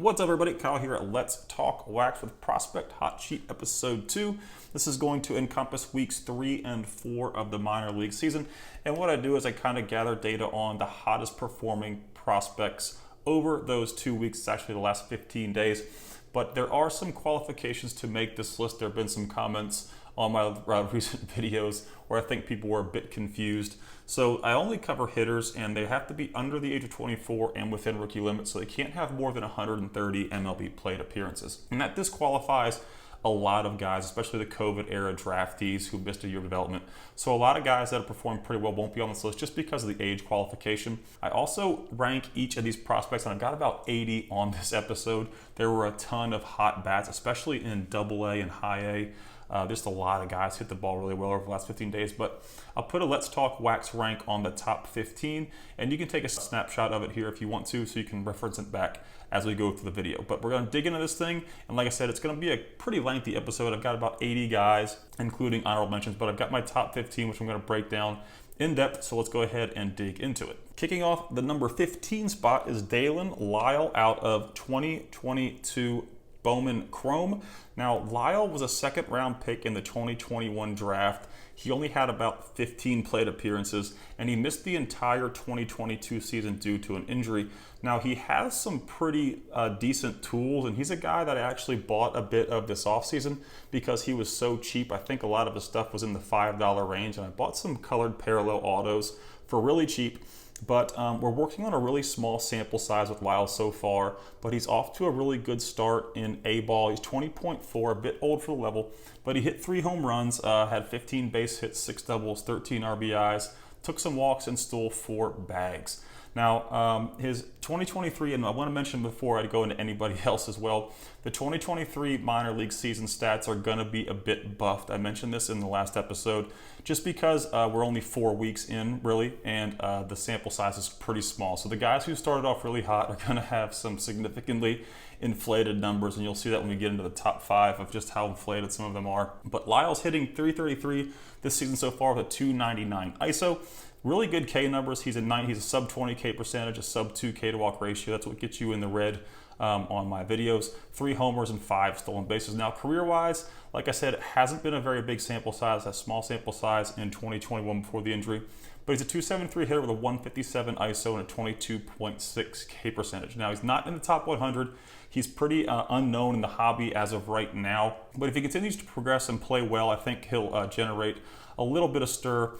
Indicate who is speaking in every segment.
Speaker 1: What's up, everybody? Kyle here at Let's Talk Wax with Prospect Hot Sheet Episode 2. This is going to encompass weeks 3 and 4 of the minor league season. And what I do is I kind of gather data on the hottest performing prospects over those 2 weeks. It's actually the last 15 days. But there are some qualifications to make this list. There have been some comments on my recent videos where I think people were a bit confused. So I only cover hitters, and they have to be under the age of 24 and within rookie limits, so they can't have more than 130 MLB plate appearances. And that disqualifies a lot of guys, especially the COVID era draftees who missed a year of development. So a lot of guys that have performed pretty well won't be on this list just because of the age qualification. I also rank each of these prospects, and I've got about 80 on this episode. There were a ton of hot bats, especially in AA and high A. Just a lot of guys hit the ball really well over the last 15 days, but I'll put a Let's Talk Wax rank on the top 15, and you can take a snapshot of it here if you want to, so you can reference it back as we go through the video. But we're going to dig into this thing, and like I said, it's going to be a pretty lengthy episode. I've got about 80 guys, including honorable mentions, but I've got my top 15, which I'm going to break down in depth, so let's go ahead and dig into it. Kicking off, the number 15 spot is Dalen Lyle out of 2022 Bowman Chrome. Now, Lyle was a second round pick in the 2021 draft. He only had about 15 plate appearances, and he missed the entire 2022 season due to an injury. Now, he has some pretty decent tools, and he's a guy that I actually bought a bit of this offseason because he was so cheap. I think a lot of his stuff was in the $5 range, and I bought some colored parallel autos for really cheap. But we're working on a really small sample size with Lyle so far, but he's off to a really good start in A-ball. He's 20.4, a bit old for the level, but he hit 3 home runs, had 15 base hits, 6 doubles, 13 RBIs, took some walks, and stole 4 bags. Now, his 2023, and I want to mention before I go into anybody else as well, the 2023 minor league season stats are going to be a bit buffed. I mentioned this in the last episode, just because we're only 4 weeks in, really, and the sample size is pretty small. So the guys who started off really hot are going to have some significantly inflated numbers, and you'll see that when we get into the top 5 of just how inflated some of them are. But Lyle's hitting 333 this season so far with a 299 ISO. Really good K numbers. He's a sub 20 K percentage, a sub 2 K to walk ratio. That's what gets you in the red on my videos. 3 homers and 5 stolen bases. Now, career-wise, like I said, it hasn't been a very big sample size, a small sample size in 2021 before the injury. But he's a 273 hitter with a 157 ISO and a 22.6 K percentage. Now, he's not in the top 100. He's pretty unknown in the hobby as of right now. But if he continues to progress and play well, I think he'll generate a little bit of stir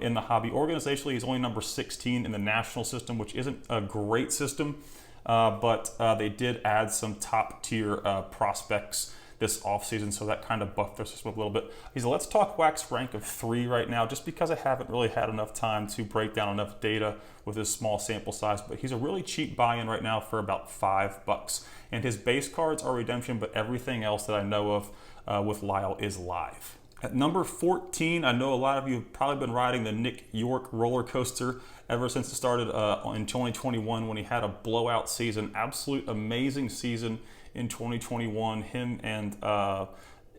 Speaker 1: in the hobby. Organizationally, he's only number 16 in the national system, which isn't a great system, but they did add some top-tier prospects this offseason, so that kind of buffed their system a little bit. He's a Let's Talk Wax rank of 3 right now, just because I haven't really had enough time to break down enough data with his small sample size, but he's a really cheap buy-in right now for about $5. And his base cards are redemption, but everything else that I know of with Lyle is live. At number 14, I know a lot of you have probably been riding the Nick York roller coaster ever since it started in 2021 when he had a blowout season. Absolute amazing season in 2021. Him and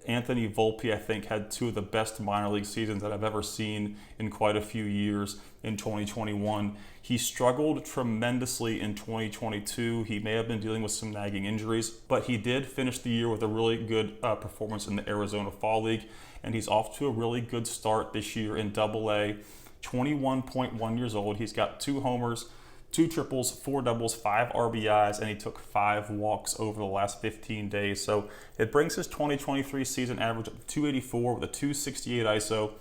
Speaker 1: Anthony Volpe, I think, had 2 of the best minor league seasons that I've ever seen in quite a few years in 2021. He struggled tremendously in 2022. He may have been dealing with some nagging injuries, but he did finish the year with a really good performance in the Arizona Fall League, and he's off to a really good start this year in AA. 21.1 years old. He's got 2 homers, 2 triples, 4 doubles, 5 RBIs, and he took 5 walks over the last 15 days. So it brings his 2023 season average up to 284 with a 268 ISO.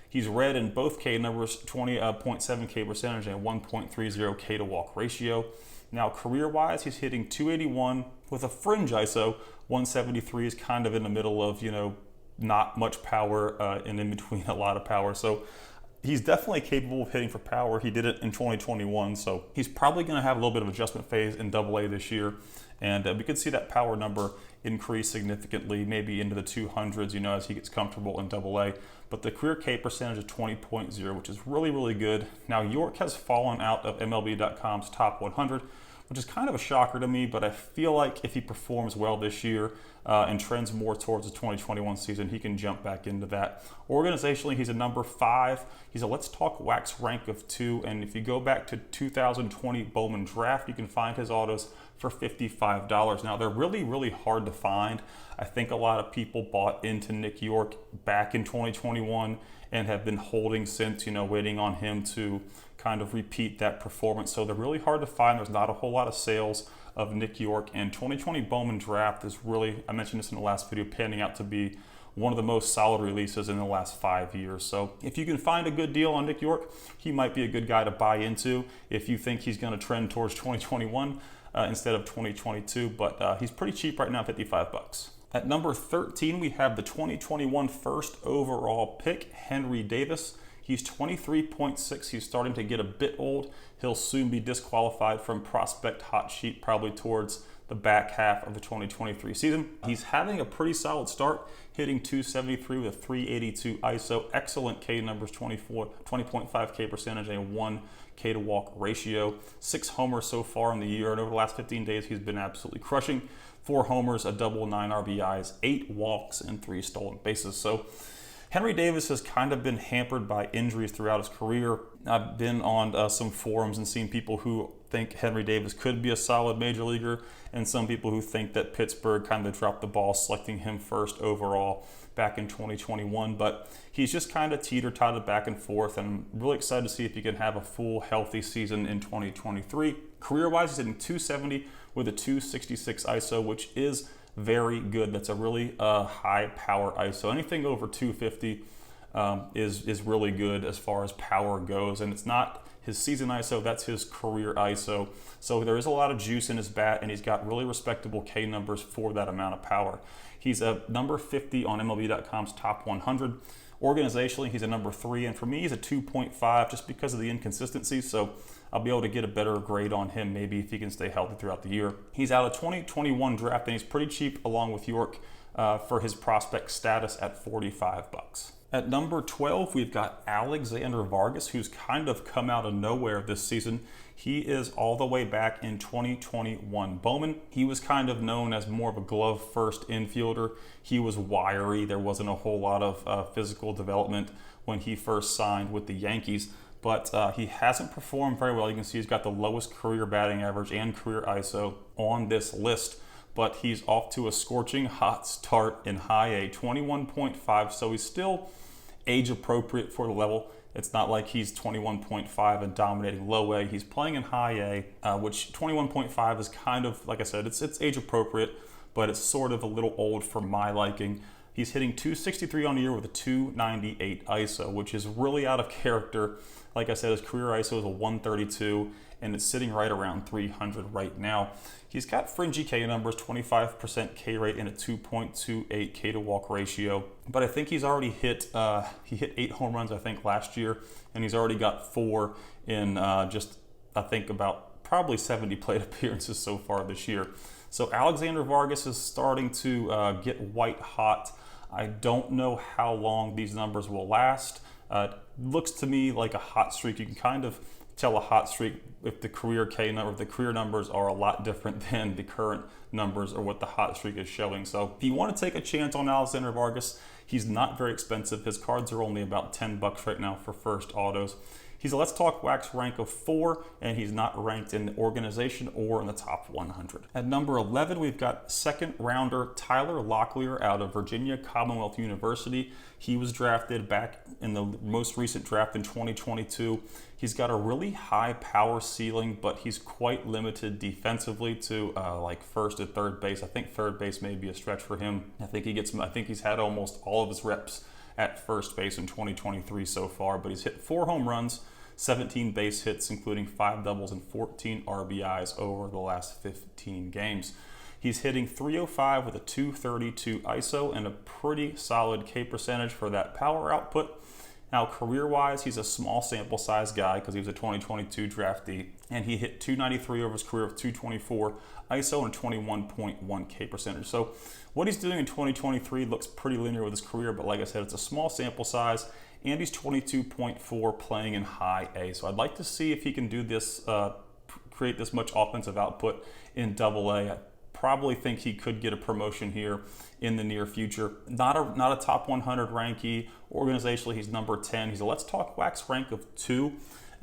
Speaker 1: He's red in both K numbers, 20.7 K percentage and 1.30 K to walk ratio. Now, career-wise, he's hitting 281 with a fringe ISO. 173 is kind of in the middle of, not much power and in between a lot of power. So he's definitely capable of hitting for power. He did it in 2021, so he's probably going to have a little bit of adjustment phase in AA this year, and we could see that power number increase significantly, maybe into the 200s, as he gets comfortable in AA. But the career K percentage is 20.0, which is really, really good. Now, York has fallen out of MLB.com's top 100, which is kind of a shocker to me, but I feel like if he performs well this year and trends more towards the 2021 season, he can jump back into that. Organizationally, he's a number 5. He's a Let's Talk Wax rank of 2, and if you go back to 2020 Bowman draft, you can find his autos for $55. Now, they're really, really hard to find. I think a lot of people bought into Nick York back in 2021 and have been holding since, waiting on him to kind of repeat that performance. So they're really hard to find. There's not a whole lot of sales of Nick York, and 2020 Bowman draft is really, I mentioned this in the last video, panning out to be one of the most solid releases in the last 5 years. So if you can find a good deal on Nick York, he might be a good guy to buy into if you think he's going to trend towards 2021 instead of 2022. But he's pretty cheap right now, $55. At number 13, we have the 2021 first overall pick, Henry Davis. He's 23.6. He's starting to get a bit old. He'll soon be disqualified from Prospect Hot Sheet, probably towards the back half of the 2023 season. He's having a pretty solid start, hitting 273 with a 382 ISO, excellent K numbers, 20.5 K percentage, and a 1 K to walk ratio. 6 homers so far in the year, and over the last 15 days, he's been absolutely crushing. 4 homers, a double, 9 RBIs, 8 walks, and 3 stolen bases. So Henry Davis has kind of been hampered by injuries throughout his career. I've been on some forums and seen people who think Henry Davis could be a solid major leaguer, and some people who think that Pittsburgh kind of dropped the ball selecting him first overall back in 2021. But he's just kind of teeter-totted back and forth, and I'm really excited to see if he can have a full, healthy season in 2023. Career-wise, he's hitting 270 with a 266 ISO, which is very good. That's a really high power ISO. Anything over 250 is really good as far as power goes, and it's not his season ISO, that's his career ISO. So there is a lot of juice in his bat, and he's got really respectable K numbers for that amount of power. He's a number 50 on MLB.com's top 100. Organizationally, he's a number 3, and for me, he's a 2.5 just because of the inconsistency. So I'll be able to get a better grade on him maybe if he can stay healthy throughout the year. He's out of 2021 draft, and he's pretty cheap along with York for his prospect status at $45. At number 12, we've got Alexander Vargas, who's kind of come out of nowhere this season. He is all the way back in 2021 Bowman. He was kind of known as more of a glove-first infielder. He was wiry. There wasn't a whole lot of physical development when he first signed with the Yankees, but he hasn't performed very well. You can see he's got the lowest career batting average and career ISO on this list, but he's off to a scorching hot start in high A, 21.5, so he's still age appropriate for the level. It's not like he's 21.5 and dominating low A. He's playing in high A, which 21.5 is kind of, like I said, it's age appropriate, but it's sort of a little old for my liking. He's hitting 263 on the year with a 298 ISO, which is really out of character. Like I said, his career ISO is a 132, and it's sitting right around 300 right now. He's got fringy K numbers, 25% K rate and a 2.28 K to walk ratio. But I think he's already hit, he hit 8 home runs, I think, last year, and he's already got 4 in just, I think, about probably 70 plate appearances so far this year. So Alexander Vargas is starting to get white hot. I don't know how long these numbers will last. Looks to me like a hot streak. You can kind of tell a hot streak if the career K number, if the career numbers are a lot different than the current numbers or what the hot streak is showing. So if you want to take a chance on Alexander Vargas, he's not very expensive. His cards are only about $10 right now for first autos. He's a Let's Talk Wax rank of 4, and he's not ranked in the organization or in the top 100. At number 11, we've got second rounder Tyler Locklear out of Virginia Commonwealth University. He was drafted back in the most recent draft in 2022. He's got a really high power ceiling, but he's quite limited defensively to like first and third base. I think third base may be a stretch for him. I think he's had almost all of his reps at first base in 2023 so far, but he's hit 4 home runs, 17 base hits, including 5 doubles and 14 RBIs over the last 15 games. He's hitting 305 with a 232 ISO and a pretty solid K percentage for that power output. Now, career-wise, he's a small sample size guy because he was a 2022 draftee, and he hit 293 over his career with 224 ISO and 21.1 K percentage. So what he's doing in 2023 looks pretty linear with his career, but like I said, it's a small sample size, and he's 22.4 playing in high A. So I'd like to see if he can do this, create this much offensive output in double A. I probably think he could get a promotion here in the near future. Not a top 100 rankee. Organizationally, he's number 10. He's a Let's Talk Wax rank of 2.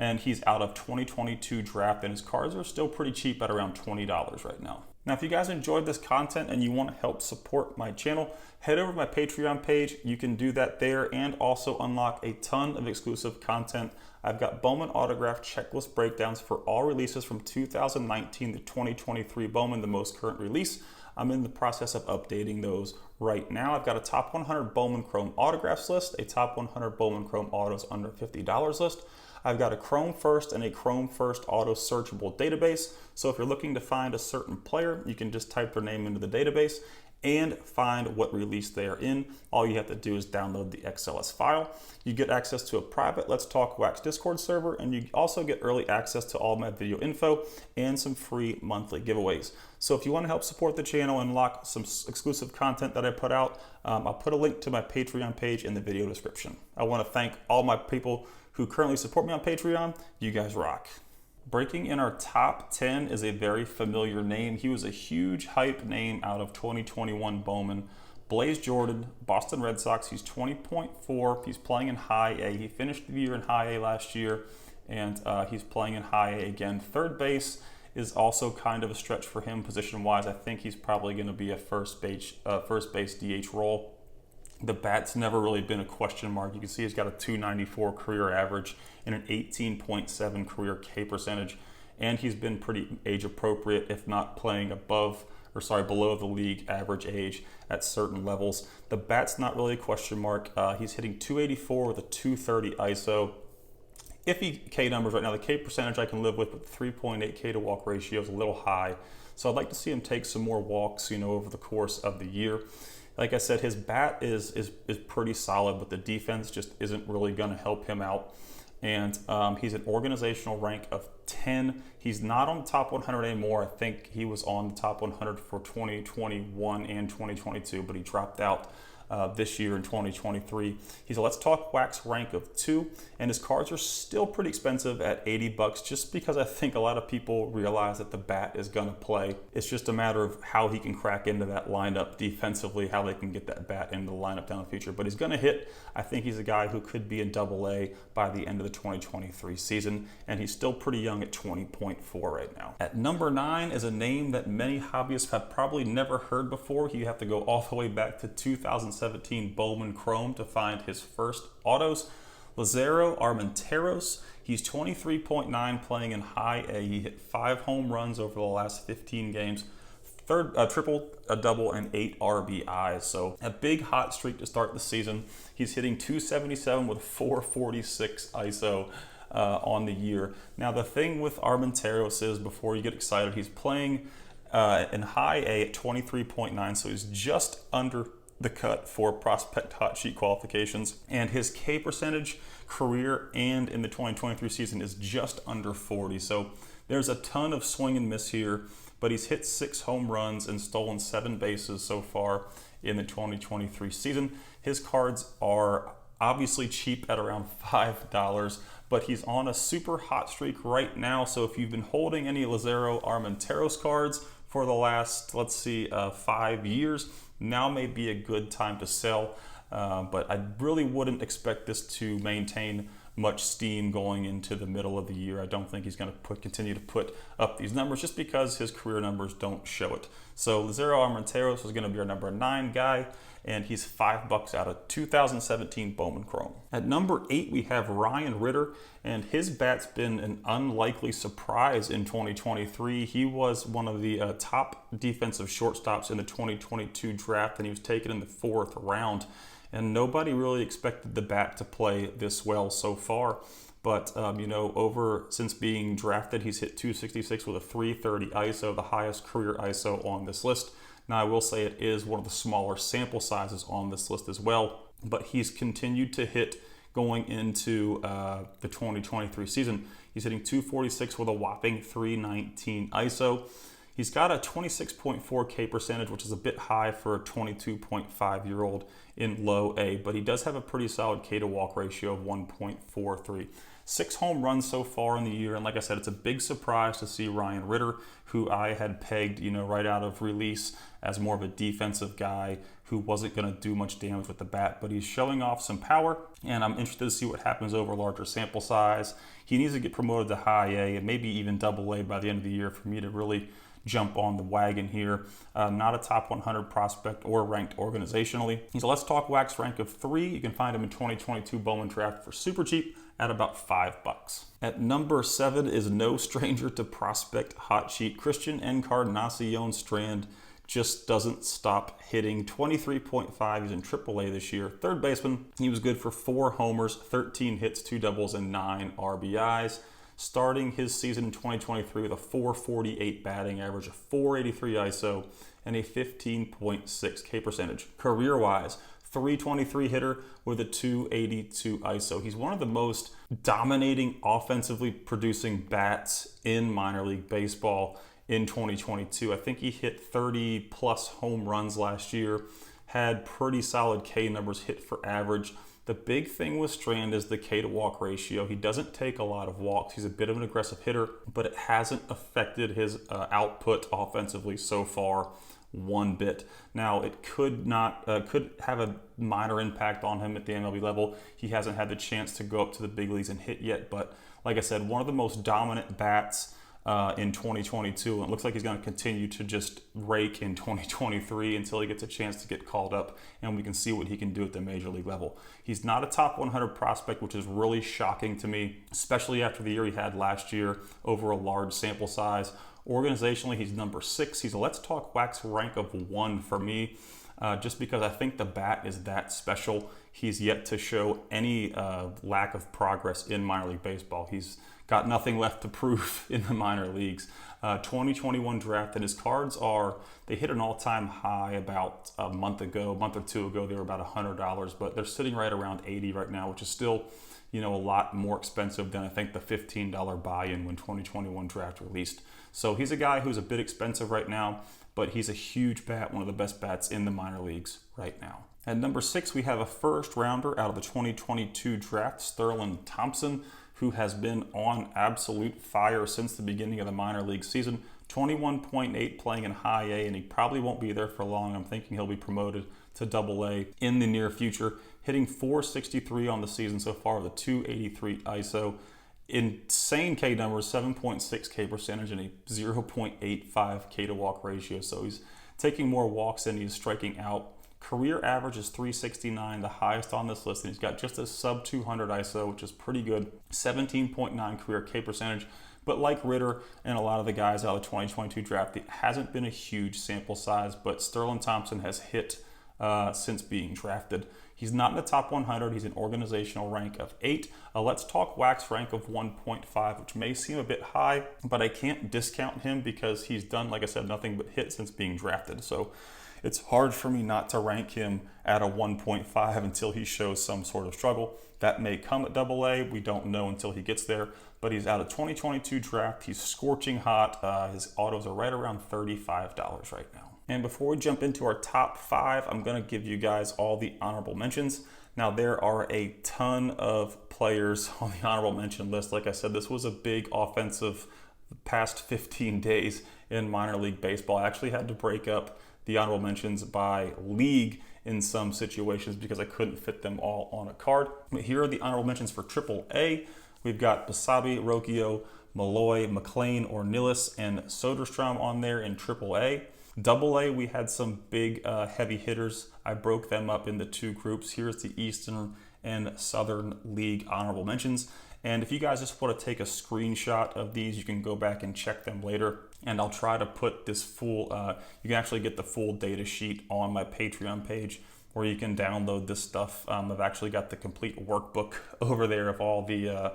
Speaker 1: and he's out of 2022 draft, and his cards are still pretty cheap at around $20 right now. Now, if you guys enjoyed this content and you want to help support my channel, head over to my Patreon page. You can do that there and also unlock a ton of exclusive content. I've got Bowman autograph checklist breakdowns for all releases from 2019 to 2023 Bowman, the most current release. I'm in the process of updating those right now. I've got a top 100 Bowman Chrome autographs list, a top 100 Bowman Chrome autos under $50 list. I've got a Chrome First and a Chrome First auto searchable database. So if you're looking to find a certain player, you can just type their name into the database and find what release they are in. All you have to do is download the XLS file. You get access to a private Let's Talk Wax Discord server, and you also get early access to all my video info and some free monthly giveaways. So if you want to help support the channel and unlock some exclusive content that I put out, I'll put a link to my Patreon page in the video description. I want to thank all my people who currently support me on Patreon. You guys rock. Breaking in our top 10 is a very familiar name. He was a huge hype name out of 2021 Bowman. Blaze Jordan, Boston Red Sox. He's 20.4. He's playing in high A. He finished the year in high A last year, and he's playing in high A again. Third base is also kind of a stretch for him position-wise. I think he's probably going to be a first base DH role. The bat's never really been a question mark. You can see he's got a 294 career average and an 18.7 career K percentage, and he's been pretty age appropriate, if not playing below the league average age at certain levels. The bat's not really a question mark. He's hitting 284 with a 230 ISO. Iffy K numbers right now. The K percentage I can live with, but 3.8 K to walk ratio is a little high. So I'd like to see him take some more walks, over the course of the year. Like I said, his bat is pretty solid, but the defense just isn't really going to help him out. And he's an organizational rank of 10. He's not on the top 100 anymore. I think he was on the top 100 for 2021 and 2022, but he dropped out this year in 2023. He's a Let's Talk Wax rank of 2, and his cards are still pretty expensive at $80 just because I think a lot of people realize that the bat is going to play. It's just a matter of how he can crack into that lineup defensively, how they can get that bat into the lineup down the future. But he's going to hit. I think he's a guy who could be in AA by the end of the 2023 season, and he's still pretty young at 20.4 right now. At number 9 is a name that many hobbyists have probably never heard before. You have to go all the way back to 2017 Bowman Chrome to find his first autos. Lazaro Armenteros. He's 23.9 playing in high A. He hit 5 home runs over the last 15 games. Triple, a double, and 8 RBIs. So a big hot streak to start the season. He's hitting 277 with 446 ISO on the year. Now the thing with Armenteros is, before you get excited, he's playing in high A at 23.9, so he's just under the cut for prospect hot sheet qualifications, and his K percentage career and in the 2023 season is just under 40. So there's a ton of swing and miss here, but he's hit 6 home runs and stolen 7 bases so far in the 2023 season. His cards are obviously cheap at around $5, but he's on a super hot streak right now. So if you've been holding any Lazaro Armenteros cards for the last, 5 years, now may be a good time to sell, but I really wouldn't expect this to maintain much steam going into the middle of the year. I don't think he's going to continue to put up these numbers just because his career numbers don't show it. So Lazaro Armenteros is going to be our number 9 guy, and he's $5 out of 2017 Bowman Chrome. At number 8, we have Ryan Ritter, and his bat's been an unlikely surprise in 2023. He was one of the top defensive shortstops in the 2022 draft, and he was taken in the 4th round. And nobody really expected the bat to play this well so far. But, since being drafted, he's hit 266 with a 330 ISO, the highest career ISO on this list. Now, I will say it is one of the smaller sample sizes on this list as well, but he's continued to hit going into the 2023 season. He's hitting 246 with a whopping 319 ISO. He's got a 26.4 K percentage, which is a bit high for a 22.5-year-old in low A, but he does have a pretty solid K to walk ratio of 1.43. 6 home runs so far in the year. And like I said, it's a big surprise to see Ryan Ritter, who I had pegged, right out of release as more of a defensive guy who wasn't going to do much damage with the bat, but he's showing off some power, and I'm interested to see what happens over a larger sample size. He needs to get promoted to high A and maybe even double A by the end of the year for me to really jump on the wagon here. Not a top 100 prospect or ranked organizationally. He's a Let's Talk Wax rank of 3. You can find him in 2022 Bowman draft for super cheap at about $5. At number 7 is no stranger to prospect hot sheet. Christian Encarnacion Strand just doesn't stop hitting. 23.5. He's in AAA this year. Third baseman. He was good for 4 homers, 13 hits, 2 doubles, and 9 RBIs. Starting his season in 2023 with a .448 batting average, a .483 ISO, and a 15.6 K percentage. Career-wise, .323 hitter with a .282 ISO. He's one of the most dominating offensively producing bats in minor league baseball in 2022. I think he hit 30 plus home runs last year, had pretty solid K numbers, hit for average. The big thing with Strand is the K to walk ratio. He doesn't take a lot of walks. He's a bit of an aggressive hitter, but it hasn't affected his output offensively so far one bit. Now, it could have a minor impact on him at the MLB level. He hasn't had the chance to go up to the big leagues and hit yet, but like I said, one of the most dominant bats in 2022, and it looks like he's going to continue to just rake in 2023 until he gets a chance to get called up and we can see what he can do at the major league level. He's not a top 100 prospect, which is really shocking to me, especially after the year he had last year over a large sample size. Organizationally, he's number 6. He's a Let's Talk Wax rank of 1 for me, just because I think the bat is that special. He's yet to show any lack of progress in minor league baseball. He's got nothing left to prove in the minor leagues. 2021 draft, and his cards they hit an all-time high about a month or two ago. They were about $100, but they're sitting right around $80 right now, which is still, a lot more expensive than I think the $15 buy-in when 2021 draft released. So he's a guy who's a bit expensive right now, but he's a huge bat, one of the best bats in the minor leagues right now. At number 6, we have a first rounder out of the 2022 draft, Sterling Thompson, who has been on absolute fire since the beginning of the minor league season. 21.8 playing in high A, and he probably won't be there for long. I'm thinking he'll be promoted to double A in the near future. Hitting .463 on the season so far with a .283 ISO. Insane K numbers, 7.6 K percentage and a 0.85 K to walk ratio. So he's taking more walks than he's striking out. Career average is .369, the highest on this list, and he's got just a sub 200 ISO, which is pretty good. 17.9 career K percentage. But like Ritter and a lot of the guys out of the 2022 draft, it hasn't been a huge sample size, but Sterling Thompson has hit since being drafted. He's not in the top 100. He's an organizational rank of 8. Let's Talk Wax rank of 1.5, which may seem a bit high, but I can't discount him because he's done, like I said, nothing but hit since being drafted. So it's hard for me not to rank him at a 1.5 until he shows some sort of struggle. That may come at double A. We don't know until he gets there, but he's out of 2022 draft. He's scorching hot. His autos are right around $35 right now. And before we jump into our top 5, I'm going to give you guys all the honorable mentions. Now, there are a ton of players on the honorable mention list. Like I said, this was a big offensive past 15 days in minor league baseball. I actually had to break up the honorable mentions by league in some situations because I couldn't fit them all on a card. But here are the honorable mentions for AAA. We've got Basabe, Rocchio, Malloy, McLean, Ornelas, and Soderstrom on there in AAA. Double A, we had some big heavy hitters. I broke them up into 2 groups. Here's the Eastern and Southern League honorable mentions. And if you guys just want to take a screenshot of these, you can go back and check them later. And I'll try to put this full, you can actually get the full data sheet on my Patreon page where you can download this stuff. I've actually got the complete workbook over there of all the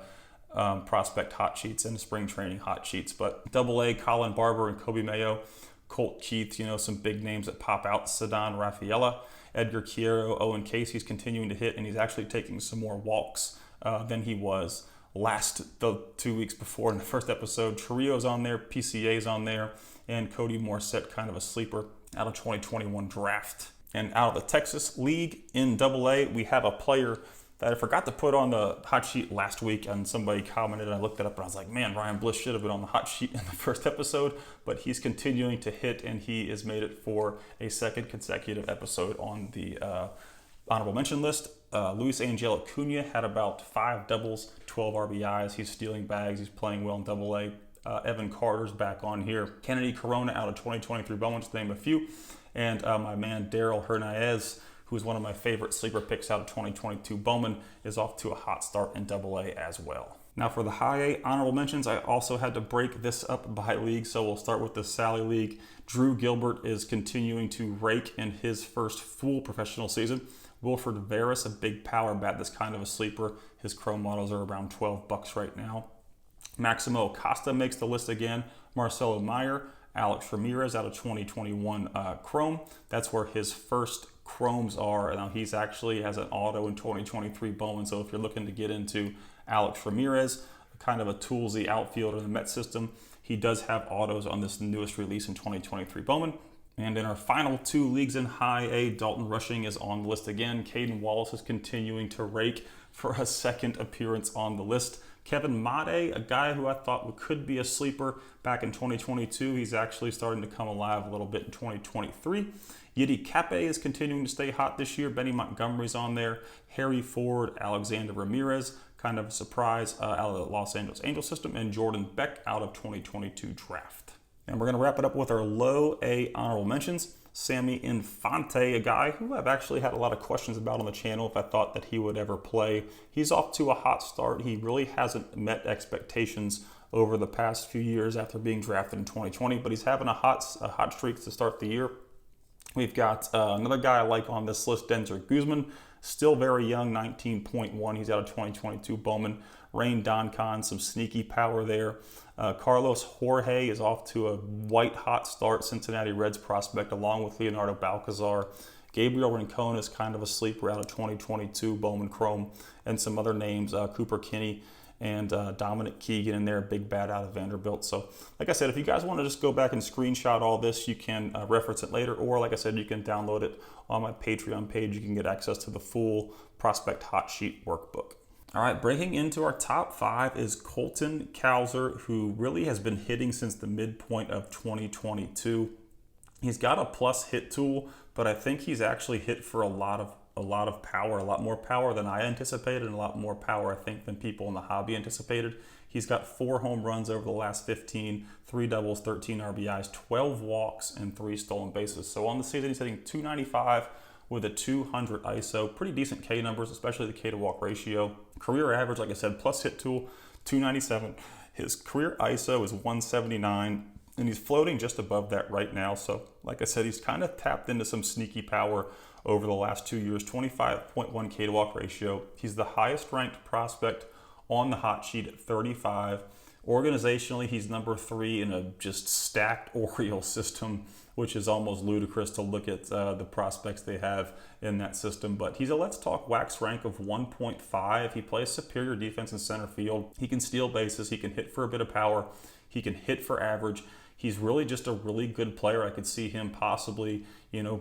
Speaker 1: prospect hot sheets and spring training hot sheets. But Double A, Colin Barber and Kobe Mayo, Colt Keith, some big names that pop out. Ceddanne Rafaela, Edgar Quiero, Owen Casey's continuing to hit, and he's actually taking some more walks than he was the 2 weeks before in the first episode. Trujillo's on there, PCA's on there, and Cody Morissette, kind of a sleeper out of 2021 draft. And out of the Texas League in Double A, we have a player that I forgot to put on the hot sheet last week, and somebody commented, and I looked it up, and I was like, man, Ryan Bliss should have been on the hot sheet in the first episode, but he's continuing to hit, and he has made it for a second consecutive episode on the honorable mention list. Luis Angel Acuna had about 5 doubles, 12 RBIs. He's stealing bags. He's playing well in Double-A. Evan Carter's back on here. Kennedy Corona out of 2023 Bowman, to name a few. And my man Daryl Hernandez, who's one of my favorite sleeper picks out of 2022 Bowman, is off to a hot start in Double-A as well. Now for the high A honorable mentions, I also had to break this up by league, so we'll start with the Sally League. Drew Gilbert is continuing to rake in his first full professional season. Wilfred Veras, a big power bat that's kind of a sleeper. His chrome models are around $12 right now. Maximo Acosta makes the list again. Marcelo Meyer, Alex Ramirez out of 2021 Chrome. That's where his first Chromes are. Now he's actually has an auto in 2023 Bowman. So if you're looking to get into Alex Ramirez, kind of a toolsy outfielder in the Met system, he does have autos on this newest release in 2023 Bowman. And in our final 2 leagues in high A, Dalton Rushing is on the list again. Caden Wallace is continuing to rake for a second appearance on the list. Kevin Made, a guy who I thought could be a sleeper back in 2022. He's actually starting to come alive a little bit in 2023. Yiddy Cape is continuing to stay hot this year. Benny Montgomery's on there. Harry Ford, Alexander Ramirez, kind of a surprise out of the Los Angeles Angels system. And Jordan Beck out of 2022 draft. And we're going to wrap it up with our low A honorable mentions. Sammy Infante, a guy who I've actually had a lot of questions about on the channel if I thought that he would ever play. He's off to a hot start. He really hasn't met expectations over the past few years after being drafted in 2020, but he's having a hot streak to start the year. We've got another guy I like on this list, Denzer Guzman, still very young, 19.1. He's out of 2022 Bowman. Rain Doncon, some sneaky power there. Carlos Jorge is off to a white hot start, Cincinnati Reds prospect, along with Leonardo Balcazar. Gabriel Rincon is kind of a sleeper out of 2022 Bowman Chrome, and some other names, Cooper Kinney and Dominic Keegan in there, big bat out of Vanderbilt. So like I said, if you guys want to just go back and screenshot all this, you can reference it later, or like I said, you can download it on my Patreon page. You can get access to the full Prospect Hot Sheet workbook. All right, breaking into our top 5 is Colton Cowser, who really has been hitting since the midpoint of 2022. He's got a plus hit tool, but I think he's actually hit for a lot of power, a lot more power than I anticipated, and a lot more power, I think, than people in the hobby anticipated. He's got 4 home runs over the last 15, 3 doubles, 13 RBIs, 12 walks, and 3 stolen bases. So on the season, he's hitting 295 with a 200 ISO. Pretty decent K numbers, especially the K to walk ratio. Career average, like I said, plus hit tool, 297. His career ISO is 179, and he's floating just above that right now. So like I said, he's kind of tapped into some sneaky power over the last 2 years, 25.1 K to walk ratio. He's the highest ranked prospect on the hot sheet at 35. Organizationally, he's number 3 in a just stacked Orioles system, which is almost ludicrous to look at the prospects they have in that system. But he's a Let's Talk Wax rank of 1.5. He plays superior defense in center field. He can steal bases. He can hit for a bit of power. He can hit for average. He's really just a really good player. I could see him possibly,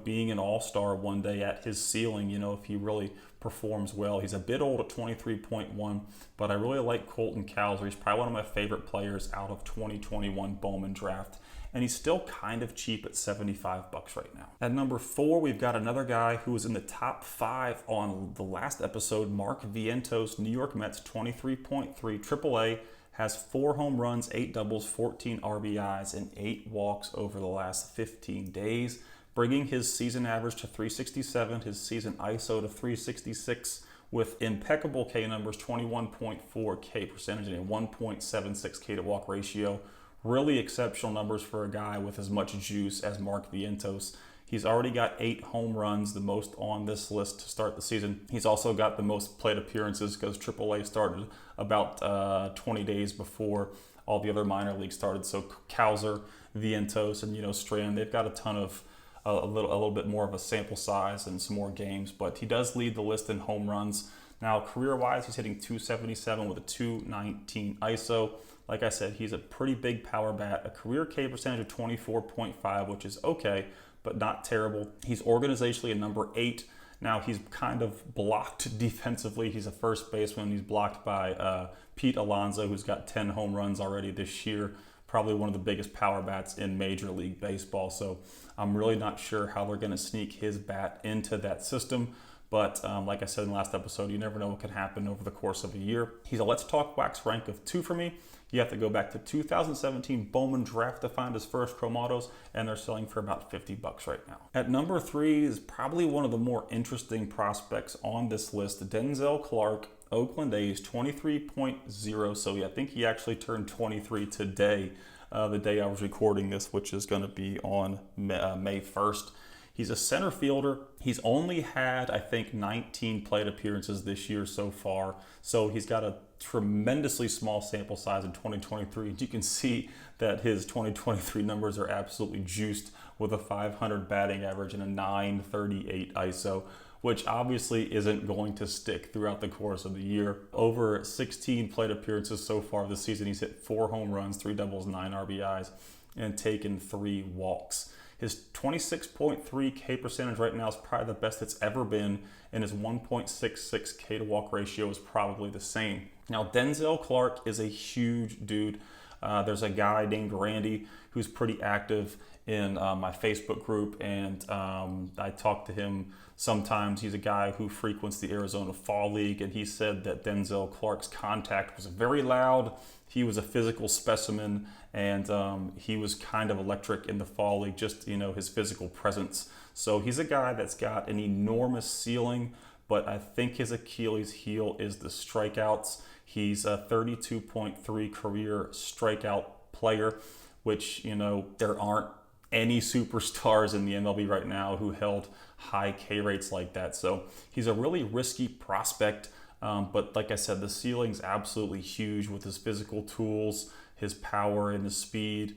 Speaker 1: being an all-star one day at his ceiling, if he really performs well. He's a bit old at 23.1, but I really like Colton Cowser. He's probably one of my favorite players out of 2021 Bowman draft. And he's still kind of cheap at $75 right now. At number 4, we've got another guy who was in the top 5 on the last episode, Mark Vientos, New York Mets, 23.3, AAA, has 4 home runs, 8 doubles, 14 RBIs, and 8 walks over the last 15 days, bringing his season average to 367, his season ISO to 366, with impeccable K numbers, 21.4 K percentage and a 1.76 K to walk ratio. Really exceptional numbers for a guy with as much juice as Mark Vientos. He's already got 8 home runs, the most on this list to start the season. He's also got the most plate appearances because AAA started about 20 days before all the other minor leagues started. So Cowser, Vientos, and Strand, they've got a ton of a little bit more of a sample size and some more games. But he does lead the list in home runs. Now, career-wise, he's hitting 277 with a 219 ISO. Like I said, he's a pretty big power bat, a career K percentage of 24.5, which is okay, but not terrible. He's organizationally a number 8 Now, he's kind of blocked defensively. He's a first baseman. He's blocked by Pete Alonso, who's got 10 home runs already this year. Probably one of the biggest power bats in Major League Baseball. So I'm really not sure how they're going to sneak his bat into that system. But like I said in the last episode, you never know what can happen over the course of a year. He's a Let's Talk Wax rank of 2 for me. You have to go back to 2017 Bowman draft to find his first chrome autos, and they're selling for about $50 right now. At number 3 is probably one of the more interesting prospects on this list, Denzel Clark, Oakland A's, 23.0. So yeah, I think he actually turned 23 today, the day I was recording this, which is going to be on May 1st. He's a center fielder. He's only had, I think, 19 plate appearances this year so far. So he's got a tremendously small sample size in 2023. You can see that his 2023 numbers are absolutely juiced with a 500 batting average and a 938 ISO, which obviously isn't going to stick throughout the course of the year. Over 16 plate appearances so far this season, he's hit 4 home runs, 3 doubles, 9 RBIs, and taken 3 walks. His 26.3 K percentage right now is probably the best it's ever been, and his 1.66 K to walk ratio is probably the same. Now, Denzel Clark is a huge dude. There's a guy named Randy who's pretty active in my Facebook group, and I talk to him sometimes. He's a guy who frequents the Arizona Fall League, and he said that Denzel Clark's contact was very loud. He was a physical specimen, and he was kind of electric in the Fall League, just, his physical presence. So he's a guy that's got an enormous ceiling, but I think his Achilles heel is the strikeouts. He's a 32.3 career strikeout player, which, there aren't any superstars in the MLB right now who held high K rates like that. So he's a really risky prospect. But like I said, the ceiling's absolutely huge with his physical tools, his power, and his speed.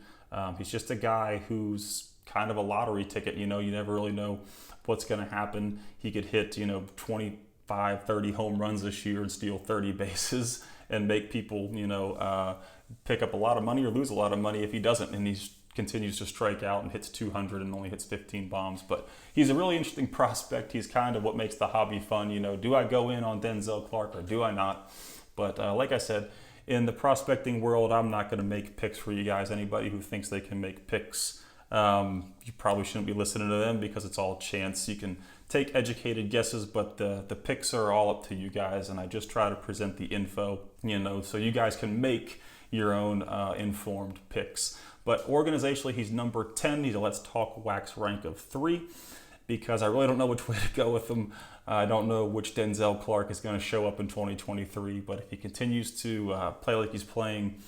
Speaker 1: He's just a guy who's kind of a lottery ticket. You never really know what's going to happen. He could hit, 25, 30 home runs this year and steal 30 bases and make people, pick up a lot of money or lose a lot of money if he doesn't. And he continues to strike out and hits 200 and only hits 15 bombs. But he's a really interesting prospect. He's kind of what makes the hobby fun. Do I go in on Denzel Clark or do I not? But like I said, in the prospecting world, I'm not going to make picks for you guys. Anybody who thinks they can make picks, you probably shouldn't be listening to them because it's all chance. You can take educated guesses, but the picks are all up to you guys. And I just try to present the info, so you guys can make your own informed picks. But organizationally, he's number 10. He's a Let's Talk Wax rank of 3 because I really don't know which way to go with him. I don't know which Denzel Clark is going to show up in 2023, but if he continues to play like he's playing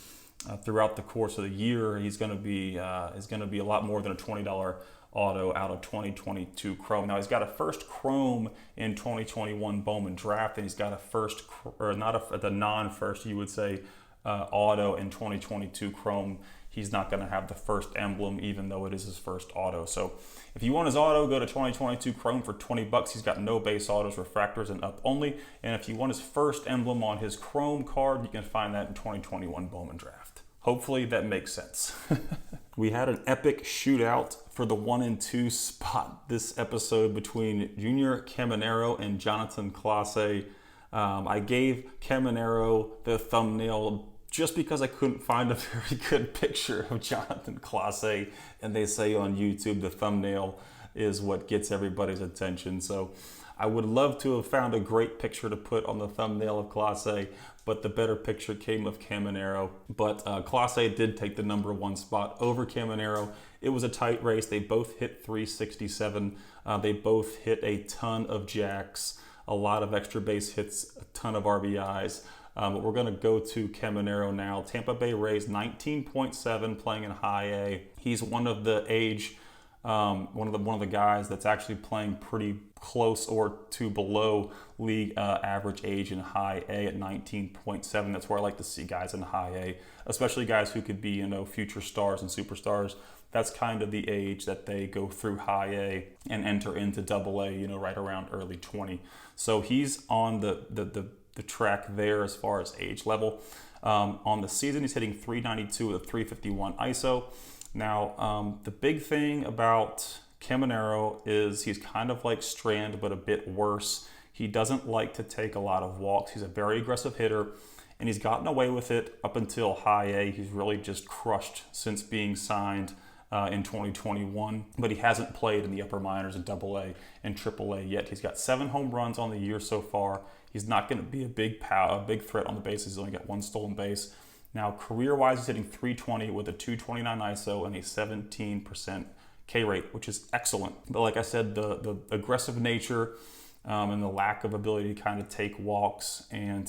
Speaker 1: throughout the course of the year, he's going to be a lot more than a $20 auto out of 2022 Chrome. Now, he's got a first Chrome in 2021 Bowman draft, and he's got a first, or not the non-first, you would say, auto in 2022 Chrome. He's not going to have the first emblem, even though it is his first auto. So if you want his auto, go to 2022 Chrome for $20. He's got no base autos, refractors, and up only. And if you want his first emblem on his Chrome card, you can find that in 2021 Bowman draft. Hopefully that makes sense. We had an epic shootout for the 1 and 2 spot this episode between Junior Caminero and Jonathan Clase. I gave Caminero the thumbnail just because I couldn't find a very good picture of Jonathan Clase, and they say on YouTube the thumbnail is what gets everybody's attention. So I would love to have found a great picture to put on the thumbnail of Clase, but the better picture came of Caminero. But Clase did take the number 1 spot over Caminero. It was a tight race. They both hit 367. They both hit a ton of jacks, a lot of extra base hits, a ton of RBIs. But we're going to go to Caminero now. Tampa Bay Rays, 19.7, playing in high A. He's one of the one of the guys that's actually playing pretty close or to below league average age in high A at 19.7. That's where I like to see guys in high A, especially guys who could be, future stars and superstars. That's kind of the age that they go through high A and enter into double A, right around early 20. So he's on the track there as far as age level. On the season, he's hitting 392 with a 351 ISO. Now, the big thing about Caminero he's kind of like Strand, but a bit worse. He doesn't like to take a lot of walks. He's a very aggressive hitter, and he's gotten away with it up until high A. He's really just crushed since being signed in 2021, but he hasn't played in the upper minors in Double A and Triple A yet. He's got 7 home runs on the year so far. He's not going to be a big threat on the bases. He's only got 1 stolen base. Now, career-wise, he's hitting .320 with a .229 ISO and a 17% K rate, which is excellent. But like I said, the aggressive nature and the lack of ability to kind of take walks and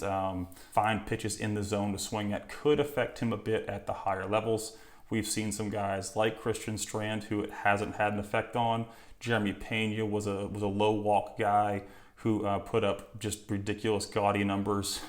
Speaker 1: find pitches in the zone to swing at could affect him a bit at the higher levels. We've seen some guys like Christian Strand who it hasn't had an effect on. Jeremy Pena was a low walk guy who put up just ridiculous gaudy numbers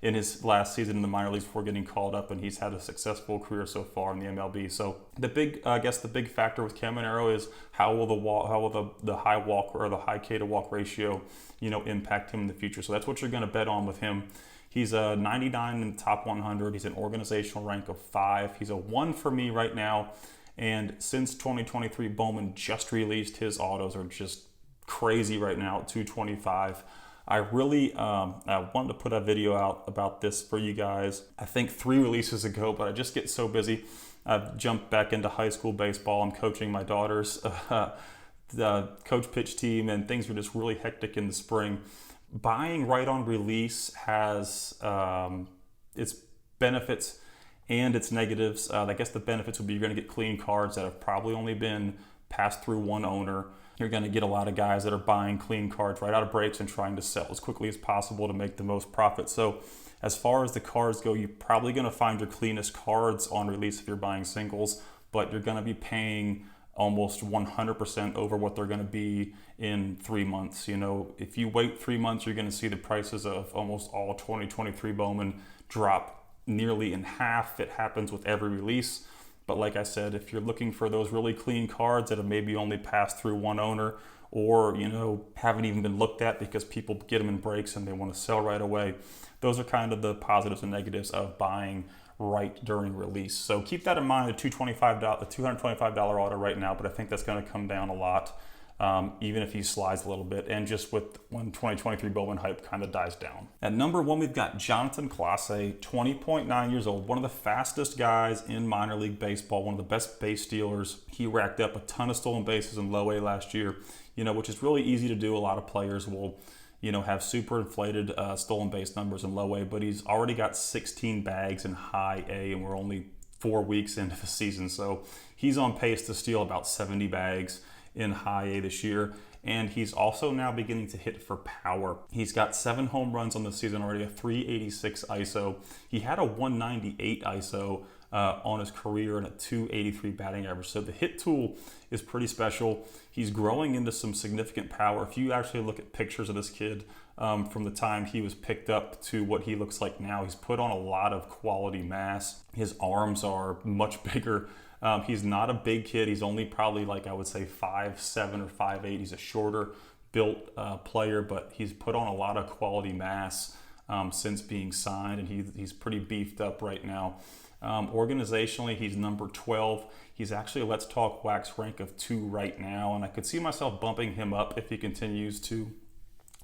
Speaker 1: in his last season in the minor leagues before getting called up, and he's had a successful career so far in the MLB. So the big factor with Caminero is how will the high walk or the high K to walk ratio, impact him in the future. So that's what you're going to bet on with him. He's a 99 in the top 100. He's an organizational rank of 5. He's a 1 for me right now. And since 2023, Bowman just released his autos are just crazy right now at 225. I really I wanted to put a video out about this for you guys, I think 3 releases ago, but I just get so busy. I've jumped back into high school baseball. I'm coaching my daughter's the coach pitch team, and things were just really hectic in the spring. Buying right on release has its benefits and its negatives. I guess the benefits would be you're going to get clean cards that have probably only been passed through 1 owner. You're going to get a lot of guys that are buying clean cards right out of breaks and trying to sell as quickly as possible to make the most profit. So as far as the cards go, you're probably going to find your cleanest cards on release if you're buying singles, but you're going to be paying almost 100% over what they're going to be in 3 months. If you wait 3 months, you're going to see the prices of almost all 2023 Bowman drop nearly in half. It happens with every release. But like I said, if you're looking for those really clean cards that have maybe only passed through 1 owner or, haven't even been looked at because people get them in breaks and they want to sell right away, those are kind of the positives and negatives of buying right during release. So keep that in mind, the $225 auto right now, but I think that's going to come down a lot, even if he slides a little bit, and just with when 2023 Bowman hype kind of dies down. At number 1, we've got Jonathan Clase, 20.9 years old, one of the fastest guys in minor league baseball, one of the best base stealers. He racked up a ton of stolen bases in low A last year, which is really easy to do. A lot of players will have super inflated stolen base numbers in low A, but he's already got 16 bags in high A, and we're only 4 weeks into the season. So he's on pace to steal about 70 bags in high A this year. And he's also now beginning to hit for power. He's got 7 home runs on the season already, a 386 ISO. He had a 198 ISO on his career and a 283 batting average. So the hit tool is pretty special. He's growing into some significant power. If you actually look at pictures of this kid from the time he was picked up to what he looks like now, he's put on a lot of quality mass. His arms are much bigger. He's not a big kid. He's only probably I would say 5'7" or 5'8". He's a shorter built player, but he's put on a lot of quality mass since being signed, and he's pretty beefed up right now. Organizationally, he's number 12. He's actually a Let's Talk Wax rank of 2 right now, and I could see myself bumping him up if he continues to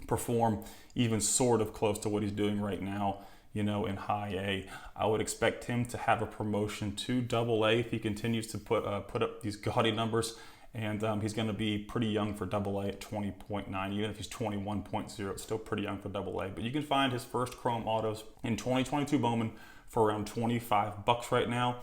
Speaker 1: perform even sort of close to what he's doing right now, in high A. I would expect him to have a promotion to Double A if he continues to put up these gaudy numbers, and he's going to be pretty young for Double A at 20.9. Even if he's 21.0, it's still pretty young for Double A. But you can find his first Chrome autos in 2022 Bowman for around $25 right now,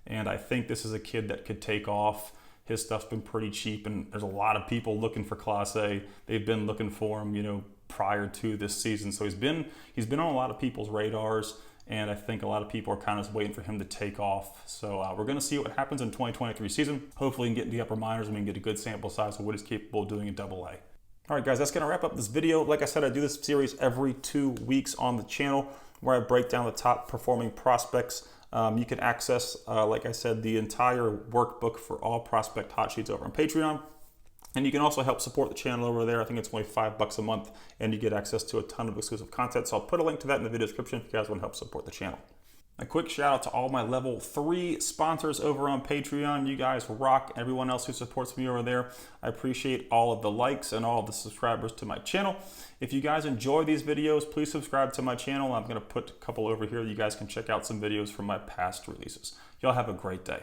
Speaker 1: and I think this is a kid that could take off. His stuff's been pretty cheap, and there's a lot of people looking for Class A. They've been looking for him, prior to this season. So he's been on a lot of people's radars, and I think a lot of people are kind of waiting for him to take off. So we're going to see what happens in 2023 season. Hopefully we can get into the upper minors and we can get a good sample size of what he's capable of doing in Double A. All right, guys, that's going to wrap up this video. Like I said, I do this series every 2 weeks on the channel where I break down the top performing prospects. You can access, like I said, the entire workbook for all prospect hot sheets over on Patreon. And you can also help support the channel over there. I think it's only $5 a month, and you get access to a ton of exclusive content. So I'll put a link to that in the video description if you guys want to help support the channel. A quick shout out to all my level 3 sponsors over on Patreon. You guys rock. Everyone else who supports me over there, I appreciate all of the likes and all of the subscribers to my channel. If you guys enjoy these videos, please subscribe to my channel. I'm going to put a couple over here. You guys can check out some videos from my past releases. Y'all have a great day.